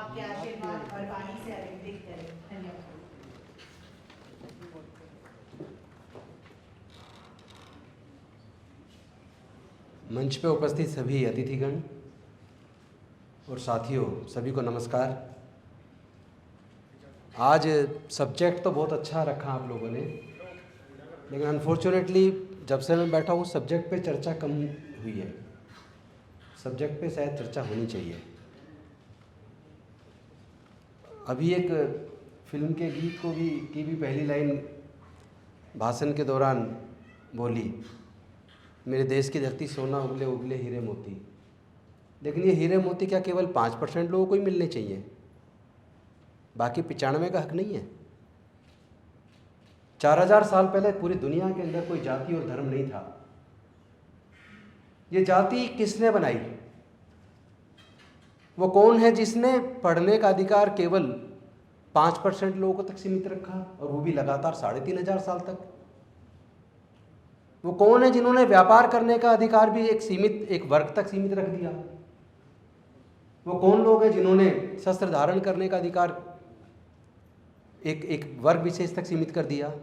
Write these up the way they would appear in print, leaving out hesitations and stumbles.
आपके आशीर्वाद और वाणी से अधिक करें। धन्यवाद। मंच पे उपस्थित सभी अतिथिगण और साथियों, सभी को नमस्कार। आज सब्जेक्ट तो बहुत अच्छा रखा आप लोगों ने, लेकिन अनफॉर्चुनेटली जब से मैं बैठा हूँ सब्जेक्ट पे चर्चा कम हुई है। सब्जेक्ट पे शायद चर्चा होनी चाहिए। अभी एक फिल्म के गीत की भी पहली लाइन भाषण के दौरान बोली, मेरे देश की धरती सोना उगले उगले हीरे मोती। लेकिन ये हीरे मोती क्या केवल 5% लोगों को ही मिलने चाहिए? बाकी 95 का हक नहीं है? 4000 साल पहले पूरी दुनिया के अंदर कोई जाति और धर्म नहीं था। ये जाति किसने बनाई? वो कौन है जिसने पढ़ने का अधिकार केवल 5% लोगों तक सीमित रखा, और वो भी लगातार 3500 साल तक? वो कौन है जिन्होंने व्यापार करने का अधिकार भी एक वर्ग तक सीमित रख दिया? वो कौन लोग हैं जिन्होंने शस्त्र धारण करने का अधिकार एक वर्ग विशेष तक सीमित कर दिया?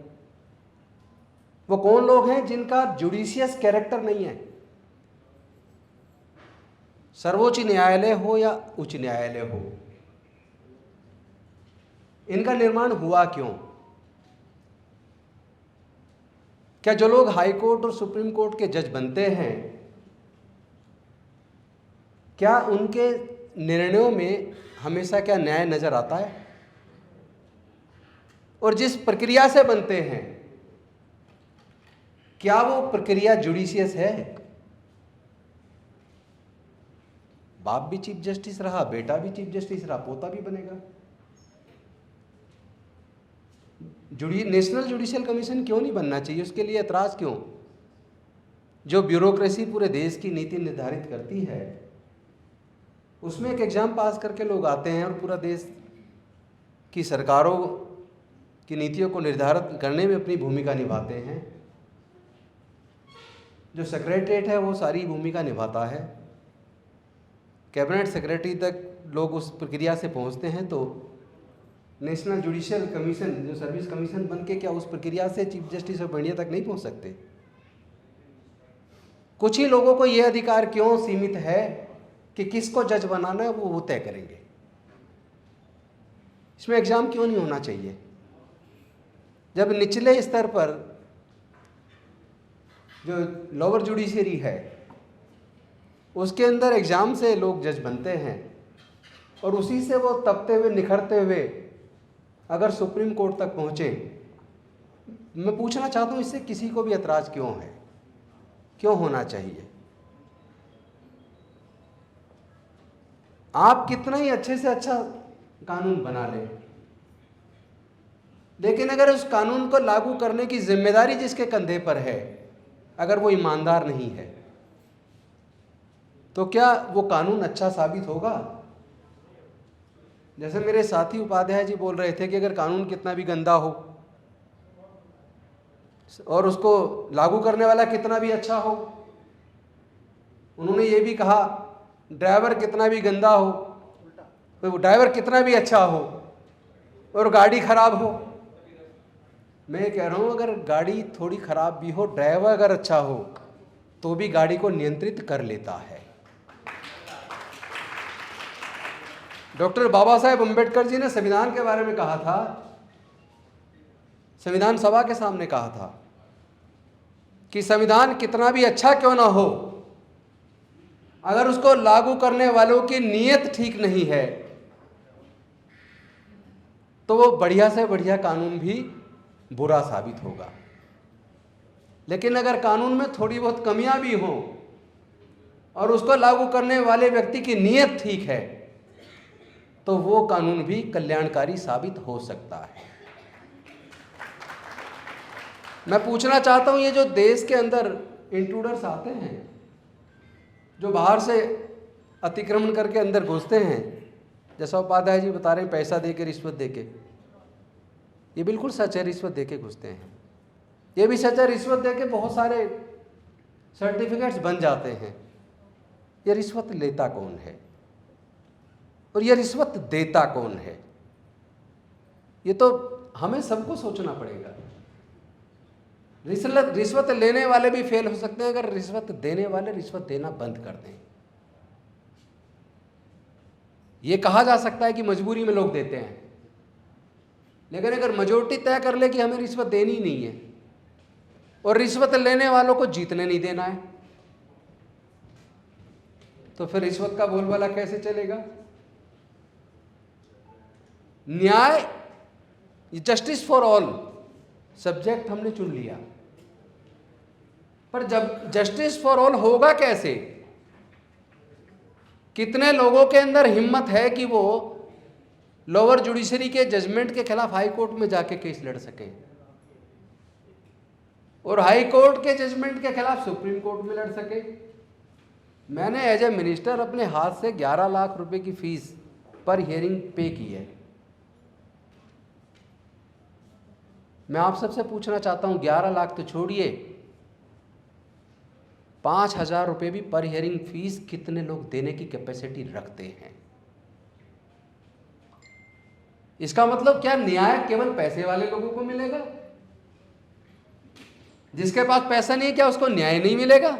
वो कौन लोग हैं जिनका जुडिशियस कैरेक्टर नहीं है? सर्वोच्च न्यायालय हो या उच्च न्यायालय हो, इनका निर्माण हुआ क्यों? क्या जो लोग हाई कोर्ट और सुप्रीम कोर्ट के जज बनते हैं, क्या उनके निर्णयों में हमेशा क्या न्याय नजर आता है? और जिस प्रक्रिया से बनते हैं, क्या वो प्रक्रिया जुडिशियस है? बाप भी चीफ जस्टिस रहा, बेटा भी चीफ जस्टिस रहा, पोता भी बनेगा। नेशनल जुडिशियल कमीशन क्यों नहीं बनना चाहिए? उसके लिए ऐतराज क्यों? जो ब्यूरोक्रेसी पूरे देश की नीति निर्धारित करती है, उसमें एक एग्जाम पास करके लोग आते हैं और पूरा देश की सरकारों की नीतियों को निर्धारित करने में अपनी भूमिका निभाते हैं। जो सेक्रेटरीट है वो सारी भूमिका निभाता है। कैबिनेट सेक्रेटरी तक लोग उस प्रक्रिया से पहुंचते हैं, तो नेशनल जुडिशियल कमीशन जो सर्विस कमीशन बन के क्या उस प्रक्रिया से चीफ जस्टिस ऑफ इंडिया तक नहीं पहुंच सकते? कुछ ही लोगों को यह अधिकार क्यों सीमित है कि किसको जज बनाना है वो तय करेंगे? इसमें एग्जाम क्यों नहीं होना चाहिए? जब निचले स्तर पर जो लोअर जुडिशरी है उसके अंदर एग्जाम से लोग जज बनते हैं, और उसी से वो तपते हुए निखरते हुए अगर सुप्रीम कोर्ट तक पहुंचे, मैं पूछना चाहता हूं इससे किसी को भी ऐतराज क्यों है? क्यों होना चाहिए? आप कितना ही अच्छे से अच्छा कानून बना लें, लेकिन अगर उस कानून को लागू करने की जिम्मेदारी जिसके कंधे पर है, अगर वो ईमानदार नहीं है, तो क्या वो कानून अच्छा साबित होगा? जैसे मेरे साथी उपाध्याय जी बोल रहे थे कि अगर कानून कितना भी गंदा हो और उसको लागू करने वाला कितना भी अच्छा हो, उन्होंने ये भी कहा ड्राइवर कितना भी गंदा हो, तो ड्राइवर कितना भी अच्छा हो और गाड़ी खराब हो। मैं कह रहा हूँ अगर गाड़ी थोड़ी खराब भी हो, ड्राइवर अगर अच्छा हो तो भी गाड़ी को नियंत्रित कर लेता है। डॉक्टर बाबा साहेब अम्बेडकर जी ने संविधान के बारे में कहा था, संविधान सभा के सामने कहा था कि संविधान कितना भी अच्छा क्यों ना हो, अगर उसको लागू करने वालों की नीयत ठीक नहीं है तो वो बढ़िया से बढ़िया कानून भी बुरा साबित होगा। लेकिन अगर कानून में थोड़ी बहुत कमियां भी हों और उसको लागू करने वाले व्यक्ति की नीयत ठीक है, तो वो कानून भी कल्याणकारी साबित हो सकता है। मैं पूछना चाहता हूं, ये जो देश के अंदर इंट्रूडर्स आते हैं, जो बाहर से अतिक्रमण करके अंदर घुसते हैं, जैसा उपाध्याय जी बता रहे हैं पैसा देके, रिश्वत देके, ये बिल्कुल सच है, रिश्वत देके घुसते हैं। ये भी सच है, रिश्वत देके बहुत सारे सर्टिफिकेट्स बन जाते हैं। ये रिश्वत लेता कौन है? और ये रिश्वत देता कौन है? ये तो हमें सबको सोचना पड़ेगा। रिश्वत लेने वाले भी फेल हो सकते हैं अगर रिश्वत देने वाले रिश्वत देना बंद कर दें। ये कहा जा सकता है कि मजबूरी में लोग देते हैं, लेकिन अगर मेजॉरिटी तय कर ले कि हमें रिश्वत देनी नहीं है और रिश्वत लेने वालों को जीतने नहीं देना है, तो फिर रिश्वत का बोलबाला कैसे चलेगा? न्याय, जस्टिस फॉर ऑल सब्जेक्ट हमने चुन लिया, पर जब जस्टिस फॉर ऑल होगा कैसे? कितने लोगों के अंदर हिम्मत है कि वो लोअर जुडिशरी के जजमेंट के खिलाफ हाई कोर्ट में जाके केस लड़ सके और हाई कोर्ट के जजमेंट के खिलाफ सुप्रीम कोर्ट में लड़ सके? मैंने एज ए मिनिस्टर अपने हाथ से 11 लाख रुपए की फीस पर हियरिंग पे की है। मैं आप सबसे पूछना चाहता हूं, 11 लाख तो छोड़िए, 5,000 रुपये भी पर हियरिंग फीस कितने लोग देने की कैपेसिटी रखते हैं? इसका मतलब क्या न्याय केवल पैसे वाले लोगों को मिलेगा? जिसके पास पैसा नहीं है क्या उसको न्याय नहीं मिलेगा?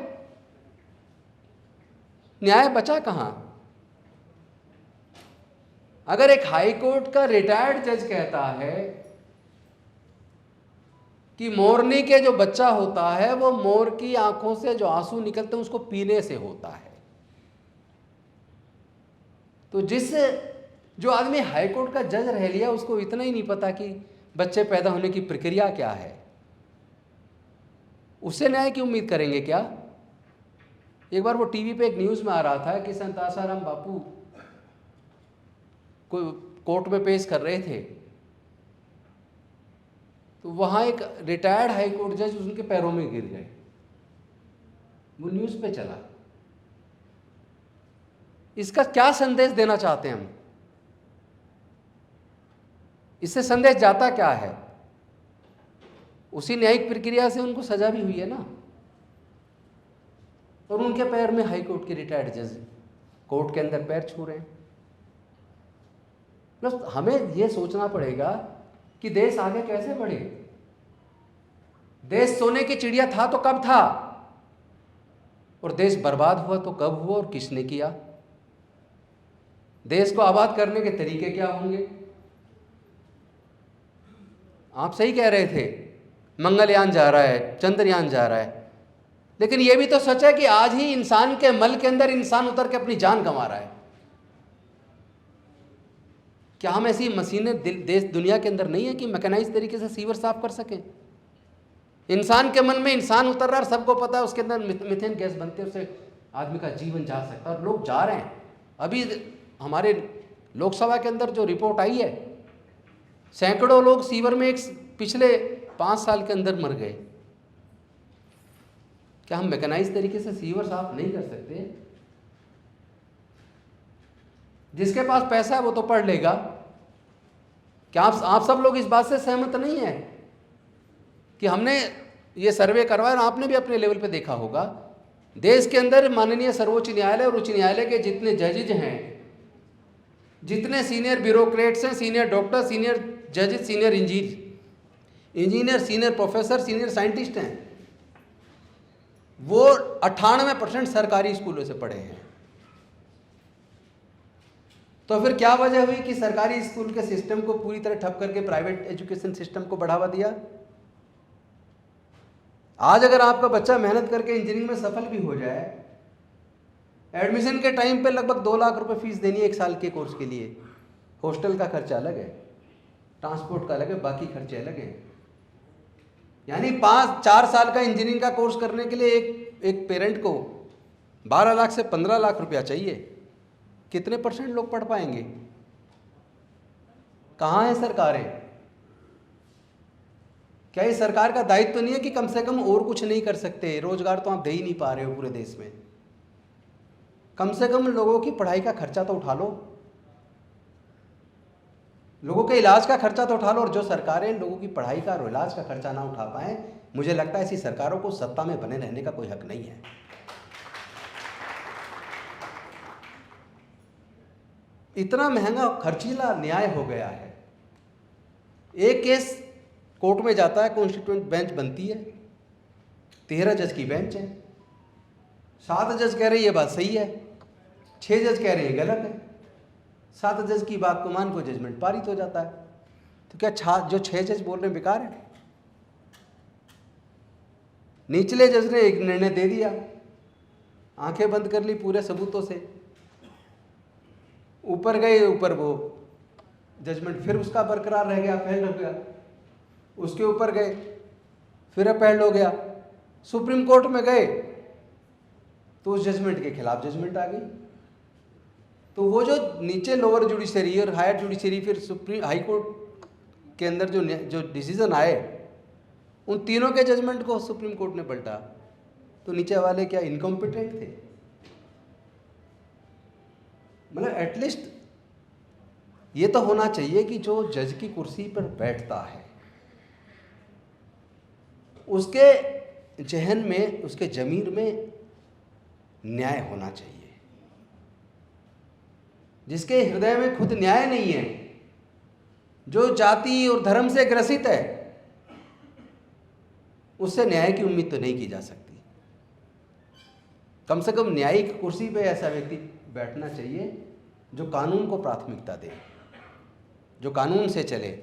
न्याय बचा कहां? अगर एक हाई कोर्ट का रिटायर्ड जज कहता है कि मोरनी के जो बच्चा होता है वो मोर की आंखों से जो आंसू निकलते हैं उसको पीने से होता है, तो जो आदमी हाई कोर्ट का जज रह लिया उसको इतना ही नहीं पता कि बच्चे पैदा होने की प्रक्रिया क्या है, उससे न्याय की उम्मीद करेंगे क्या? एक बार वो टीवी पे एक न्यूज़ में आ रहा था कि संत आसाराम बापू को कोर्ट में पेश कर रहे थे, तो वहाँ एक रिटायर्ड हाई कोर्ट जज उनके पैरों में गिर गए। वो न्यूज़ पे चला। इसका क्या संदेश देना चाहते हैं हम? इससे संदेश जाता क्या है? उसी न्यायिक प्रक्रिया से उनको सजा भी हुई है ना, और उनके पैर में हाई कोर्ट के रिटायर्ड जज कोर्ट के अंदर पैर छू रहे हैं। बस हमें यह सोचना पड़ेगा कि देश आगे कैसे बढ़े। देश सोने की चिड़िया था तो कब था, और देश बर्बाद हुआ तो कब हुआ और किसने किया? देश को आबाद करने के तरीके क्या होंगे? आप सही कह रहे थे, मंगलयान जा रहा है, चंद्रयान जा रहा है, लेकिन यह भी तो सच है कि आज ही इंसान के मल के अंदर इंसान उतर के अपनी जान गंवा रहा है। क्या हम ऐसी मशीनें देश दुनिया के अंदर नहीं है कि मैकेनाइज तरीके से सीवर साफ कर सकें? इंसान के मन में इंसान उतर रहा है, सबको पता है उसके अंदर मीथेन गैस बनती है, उससे आदमी का जीवन जा सकता है, और लोग जा रहे हैं। अभी हमारे लोकसभा के अंदर जो रिपोर्ट आई है, सैकड़ों लोग सीवर में एक पिछले 5 साल के अंदर मर गए। क्या हम मैकेनाइज तरीके से सीवर साफ नहीं कर सकते? जिसके पास पैसा है वो तो पढ़ लेगा। क्या आप सब लोग इस बात से सहमत नहीं है कि हमने ये सर्वे करवाया और आपने भी अपने लेवल पे देखा होगा, देश के अंदर माननीय सर्वोच्च न्यायालय और उच्च न्यायालय के जितने जजेज हैं, जितने सीनियर ब्यूरोक्रेट्स हैं, सीनियर डॉक्टर, सीनियर जजेज, senior engineer, senior professor, senior scientist हैं, वो 98% सरकारी स्कूलों से पढ़े हैं। तो फिर क्या वजह हुई कि सरकारी स्कूल के सिस्टम को पूरी तरह ठप करके प्राइवेट एजुकेशन सिस्टम को बढ़ावा दिया? आज अगर आपका बच्चा मेहनत करके इंजीनियरिंग में सफल भी हो जाए, एडमिशन के टाइम पे लगभग 2 लाख रुपए फीस देनी है 1 साल के कोर्स के लिए। हॉस्टल का खर्चा अलग है, ट्रांसपोर्ट का अलग है, बाकी खर्चे अलग हैं। यानी 4 साल का इंजीनियरिंग का कोर्स करने के लिए एक पेरेंट को 12 लाख से 15 लाख रुपया चाहिए। कितने % लोग पढ़ पाएंगे? कहाँ है सरकारें? क्या ये सरकार का दायित्व तो नहीं है कि कम से कम और कुछ नहीं कर सकते? रोजगार तो आप दे ही नहीं पा रहे हो पूरे देश में, कम से कम लोगों की पढ़ाई का खर्चा तो उठा लो, लोगों के इलाज का खर्चा तो उठा लो। और जो सरकारें लोगों की पढ़ाई का और इलाज का खर्चा ना उठा पाए, मुझे लगता है ऐसी सरकारों को सत्ता में बने रहने का कोई हक नहीं है। इतना महंगा खर्चीला न्याय हो गया है। एक केस कोर्ट में जाता है, कॉन्स्टिट्यूएंट बेंच बनती है, 13 जज की बेंच है, 7 जज कह रहे हैं ये बात सही है, 6 जज कह रहे हैं गलत है, 7 जज की बात को मान को जजमेंट पारित हो जाता है। तो क्या जो 6 जज बोल रहे हैं बेकार है? निचले जज ने एक निर्णय दे दिया, आंखें बंद कर ली पूरे सबूतों से, ऊपर गए, ऊपर वो जजमेंट फिर उसका बरकरार रह गया, अपील हो गया, उसके ऊपर गए फिर अपील हो गया, सुप्रीम कोर्ट में गए तो उस जजमेंट के खिलाफ जजमेंट आ गई। तो वो जो नीचे लोअर जुडिशरी और हायर जुडिशरी फिर सुप्रीम हाई कोर्ट के अंदर जो डिसीजन आए, उन तीनों के जजमेंट को सुप्रीम कोर्ट ने पलटा। तो नीचे वाले क्या इनकॉम्पिटेंट थे? मतलब एटलीस्ट ये तो होना चाहिए कि जो जज की कुर्सी पर बैठता है उसके जहन में, उसके जमीर में न्याय होना चाहिए। जिसके हृदय में खुद न्याय नहीं है, जो जाति और धर्म से ग्रसित है, उससे न्याय की उम्मीद तो नहीं की जा सकती। कम से कम न्यायिक कुर्सी पे ऐसा व्यक्ति बैठना चाहिए जो कानून को प्राथमिकता दे, जो कानून से चले।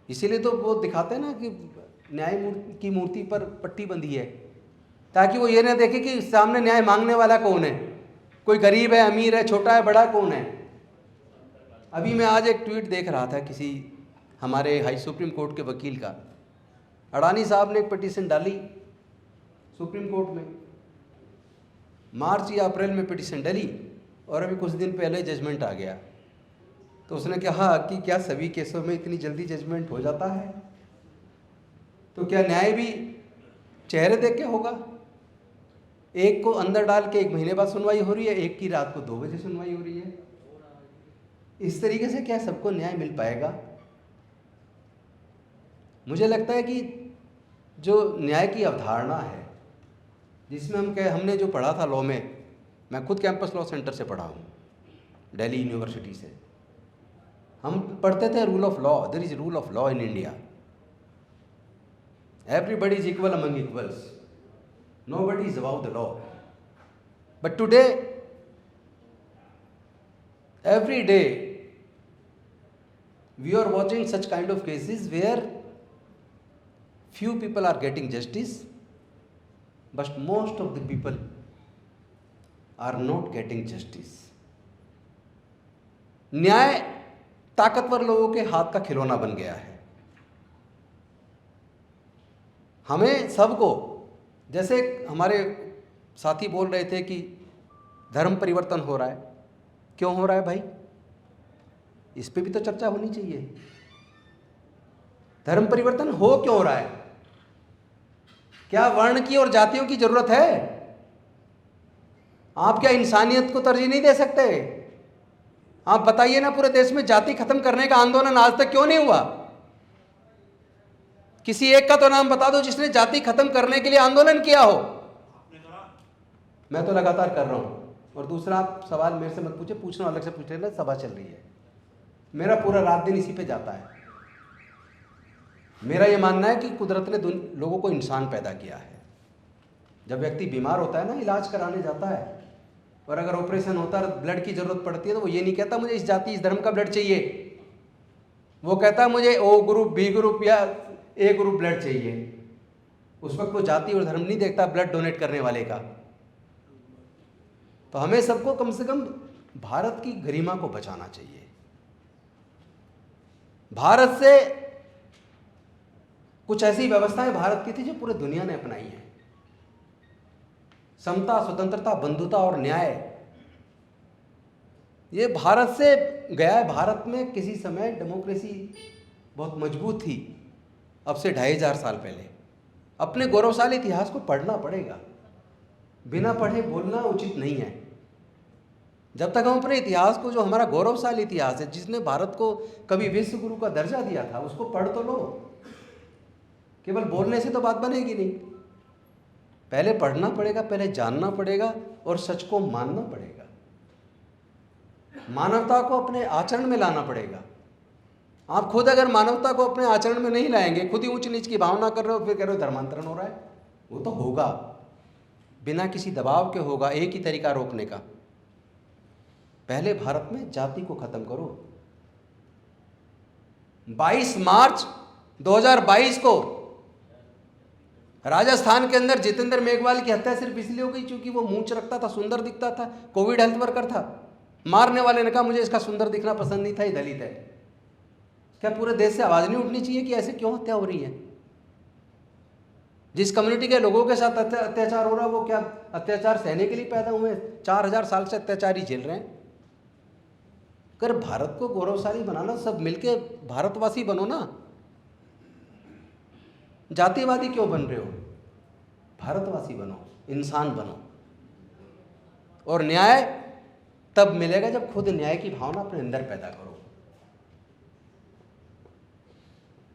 इसीलिए तो वो दिखाते हैं ना कि न्याय की मूर्ति पर पट्टी बंधी है, ताकि वो ये ना देखे कि सामने न्याय मांगने वाला कौन है, कोई गरीब है, अमीर है, छोटा है, बड़ा कौन है। अभी मैं आज एक ट्वीट देख रहा था किसी हमारे हाई सुप्रीम कोर्ट के वकील का, अडानी साहब ने एक पिटीशन डाली सुप्रीम कोर्ट में, मार्च या अप्रैल में पिटीशन डाली और अभी कुछ दिन पहले जजमेंट आ गया। तो उसने कहा कि क्या सभी केसों में इतनी जल्दी जजमेंट हो जाता है? तो क्या न्याय भी चेहरे देख के होगा? एक को अंदर डाल के 1 महीने बाद सुनवाई हो रही है, एक की रात को 2 बजे सुनवाई हो रही है। इस तरीके से क्या सबको न्याय मिल पाएगा? मुझे लगता है कि जो न्याय की अवधारणा है, जिसमें हमने जो पढ़ा था लॉ में, मैं खुद कैंपस लॉ सेंटर से पढ़ा हूँ, दिल्ली यूनिवर्सिटी से, हम पढ़ते थे rule of law. There is rule of law in India, everybody is equal among equals, nobody is above the law. But today, every day we are watching such kind of cases where few people are getting justice, but most of the people are not getting justice. न्याय ताकतवर लोगों के हाथ का खिलौना बन गया है। हमें सबको, जैसे हमारे साथी बोल रहे थे कि धर्म परिवर्तन हो रहा है, क्यों हो रहा है भाई? इस पे भी तो चर्चा होनी चाहिए। धर्म परिवर्तन हो क्यों रहा है? क्या वर्ण की और जातियों की जरूरत है? आप क्या इंसानियत को तरजीह नहीं दे सकते? आप बताइए ना, पूरे देश में जाति खत्म करने का आंदोलन आज तक क्यों नहीं हुआ? किसी एक का तो नाम बता दो जिसने जाति खत्म करने के लिए आंदोलन किया हो। मैं तो लगातार कर रहा हूं। और दूसरा, आप सवाल मेरे से मत पूछे, पूछना अलग से पूछ लेना, सभा चल रही है। मेरा पूरा रात दिन इसी पे जाता है। मेरा ये मानना है कि कुदरत ने लोगों को इंसान पैदा किया है। जब व्यक्ति बीमार होता है ना, इलाज कराने जाता है, और अगर ऑपरेशन होता है, ब्लड की जरूरत पड़ती है, तो वो ये नहीं कहता मुझे इस जाति इस धर्म का ब्लड चाहिए। वो कहता है मुझे ओ ग्रुप, बी ग्रुप या ए ग्रुप ब्लड चाहिए। उस वक्त वो जाति और धर्म नहीं देखता ब्लड डोनेट करने वाले का। तो हमें सबको कम से कम भारत की गरिमा को बचाना चाहिए। भारत से कुछ ऐसी व्यवस्थाएं भारत की थी जो पूरे दुनिया ने अपनाई है। समता, स्वतंत्रता, बंधुता और न्याय, ये भारत से गया है। भारत में किसी समय डेमोक्रेसी बहुत मजबूत थी, अब से 2500 साल पहले। अपने गौरवशाली इतिहास को पढ़ना पड़ेगा, बिना पढ़े बोलना उचित नहीं है। जब तक हम अपने इतिहास को, जो हमारा गौरवशाली इतिहास है, जिसने भारत को कभी विश्व गुरु का दर्जा दिया था, उसको पढ़ तो लो। केवल बोलने से तो बात बनेगी नहीं। पहले पढ़ना पड़ेगा, पहले जानना पड़ेगा और सच को मानना पड़ेगा। मानवता को अपने आचरण में लाना पड़ेगा। आप खुद अगर मानवता को अपने आचरण में नहीं लाएंगे, खुद ही ऊंच नीच की भावना कर रहे हो, फिर कह रहे हो धर्मांतरण हो रहा है। वो तो होगा, बिना किसी दबाव के होगा। एक ही तरीका रोकने का, पहले भारत में जाति को खत्म करो। 22 मार्च 2022 को राजस्थान के अंदर जितेंद्र मेघवाल की हत्या सिर्फ इसलिए हो गई क्योंकि वो मूंछ रखता था, सुंदर दिखता था, कोविड हेल्थ वर्कर था। मारने वाले ने कहा मुझे इसका सुंदर दिखना पसंद नहीं था, ये दलित है। क्या पूरे देश से आवाज नहीं उठनी चाहिए कि ऐसे क्यों हत्या हो रही है? जिस कम्युनिटी के लोगों के साथ अत्याचार हो रहा है वो क्या अत्याचार सहने के लिए पैदा हुए? 4000 साल से अत्याचार ही झेल रहे हैं। अगर भारत को गौरवशाली बनाना, सब मिलके भारतवासी बनो ना। जातिवादी क्यों बन रहे हो? भारतवासी बनो, इंसान बनो। और न्याय तब मिलेगा जब खुद न्याय की भावना अपने अंदर पैदा करो।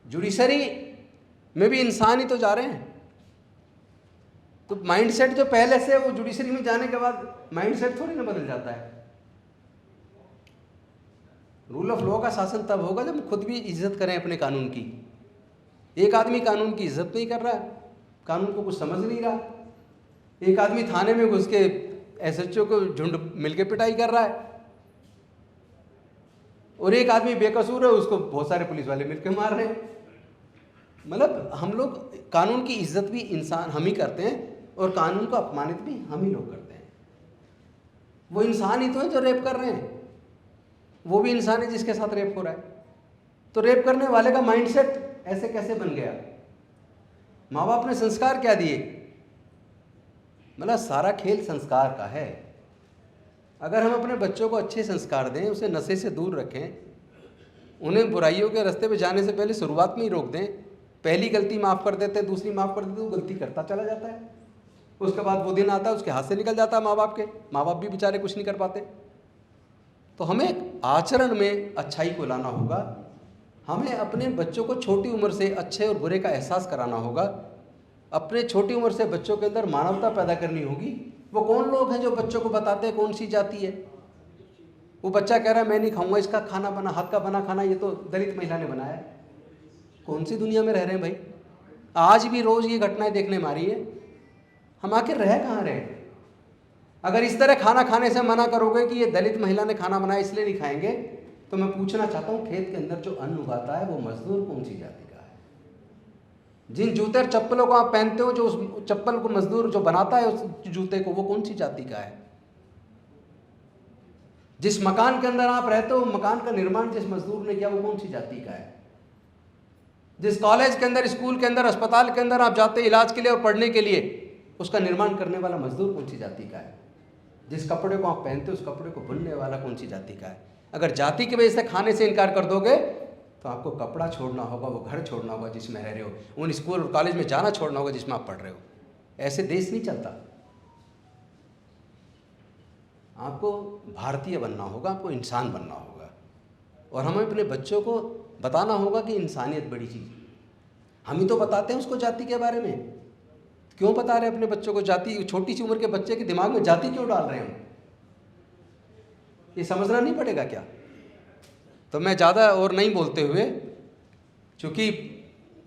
जुडिशरी में भी इंसान ही तो जा रहे हैं, तो माइंडसेट जो पहले से वो जुडिशरी में जाने के बाद माइंडसेट थोड़ी ना बदल जाता है। रूल ऑफ लॉ का शासन तब होगा जब खुद भी इज्जत करें अपने कानून की। एक आदमी कानून की इज्जत नहीं कर रहा है, कानून को कुछ समझ नहीं रहा। एक आदमी थाने में घुस के एसएचओ को झुंड मिलके पिटाई कर रहा है, और एक आदमी बेकसूर है, उसको बहुत सारे पुलिस वाले मिलके मार रहे हैं। मतलब हम लोग कानून की इज्जत भी इंसान हम ही करते हैं, और कानून को अपमानित भी हम ही लोग करते हैं। वो इंसान ही तो है जो रेप कर रहे हैं, वो भी इंसान है जिसके साथ रेप हो रहा है। तो रेप करने वाले का माइंडसेट ऐसे कैसे बन गया? माँ बाप ने संस्कार क्या दिए? मतलब सारा खेल संस्कार का है। अगर हम अपने बच्चों को अच्छे संस्कार दें, उसे नशे से दूर रखें, उन्हें बुराइयों के रास्ते पे जाने से पहले शुरुआत में ही रोक दें, पहली गलती माफ़ कर देते हैं, दूसरी माफ़ कर देते हैं, वो गलती करता चला जाता है। उसके बाद वो दिन आता है उसके हाथ से निकल जाता है माँ बाप के। माँ बाप भी बेचारे कुछ नहीं कर पाते। तो हमें आचरण में अच्छाई को लाना होगा। हमें अपने बच्चों को छोटी उम्र से अच्छे और बुरे का एहसास कराना होगा। अपने छोटी उम्र से बच्चों के अंदर मानवता पैदा करनी होगी। वो कौन लोग हैं जो बच्चों को बताते हैं कौन सी जाति है? वो बच्चा कह रहा है मैं नहीं खाऊंगा, इसका खाना बना, हाथ का बना खाना ये तो दलित महिला ने बनाया है। कौन सी दुनिया में रह रहे हैं भाई? आज भी रोज़ ये घटनाएं देखने मारी है। हम आखिर रह कहाँ रहे? अगर इस तरह खाना खाने से मना करोगे कि ये दलित महिला ने खाना बनाया इसलिए नहीं खाएंगे, तो मैं पूछना चाहता हूँ खेत के अंदर जो अन्न उगाता है वो मजदूर कौन सी जाति का है? जिन जूते और चप्पलों को आप पहनते हो, जो उस चप्पल को मजदूर जो बनाता है उस जूते को, वो कौन सी जाति का है? जिस मकान के अंदर आप रहते हो, मकान का निर्माण जिस मजदूर ने किया वो कौन सी जाति का है? जिस कॉलेज के अंदर, स्कूल के अंदर, अस्पताल के अंदर आप जाते इलाज के लिए और पढ़ने के लिए, उसका निर्माण करने वाला मजदूर कौन सी जाति का है? जिस कपड़े को आप पहनते हो उस कपड़े को बुनने वाला कौन सी जाति का है? अगर जाति की वजह से खाने से इनकार कर दोगे तो आपको कपड़ा छोड़ना होगा, वो घर छोड़ना होगा जिसमें रह रहे हो, उन स्कूल और कॉलेज में जाना छोड़ना होगा जिसमें आप पढ़ रहे हो। ऐसे देश नहीं चलता। आपको भारतीय बनना होगा, आपको इंसान बनना होगा, और हमें अपने बच्चों को बताना होगा कि इंसानियत बड़ी चीज़। हम ही तो बताते हैं उसको जाति के बारे में। क्यों बता रहे हैं अपने बच्चों को जाति? छोटी सी उम्र के बच्चे के दिमाग में जाति क्यों डाल रहे हैं? ये समझना नहीं पड़ेगा क्या? तो मैं ज़्यादा और नहीं बोलते हुए, चूँकि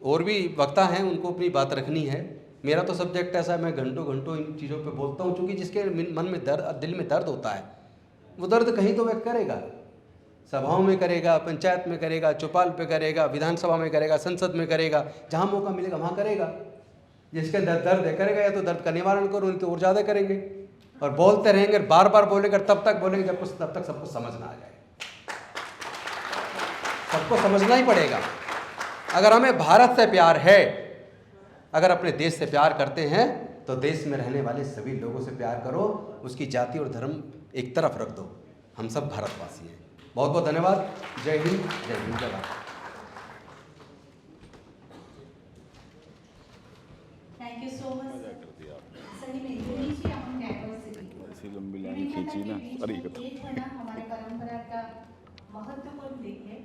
और भी वक्ता हैं उनको अपनी बात रखनी है, मेरा तो सब्जेक्ट ऐसा है मैं घंटों घंटों इन चीज़ों पे बोलता हूँ, क्योंकि जिसके मन में दर्द, दिल में दर्द होता है, वो दर्द कहीं तो व्यक्त करेगा। सभाओं में करेगा, पंचायत में करेगा, चौपाल पे करेगा, विधानसभा में करेगा, संसद में करेगा, जहाँ मौका मिलेगा वहाँ करेगा। जिसके दर्द है करेगा, या तो दर्द का निवारण करो, नहीं तो और ज़्यादा करेंगे। और बोलते रहेंगे, बार बार बोलेंगे, तब तक बोलेंगे तब तक सबको समझना आ जाए। सबको समझना ही पड़ेगा। अगर हमें भारत से प्यार है, अगर अपने देश से प्यार करते हैं, तो देश में रहने वाले सभी लोगों से प्यार करो, उसकी जाति और धर्म एक तरफ रख दो। हम सब भारतवासी हैं। बहुत बहुत धन्यवाद। जय हिंद, जय Bharat. Thank you so much. सही में यूनिटी अमंग डाइवर्सिटी, ऐसी लंबी लाइन खींची ना। अरे हमारे परंपरा का महत्वपूर्ण दिख है।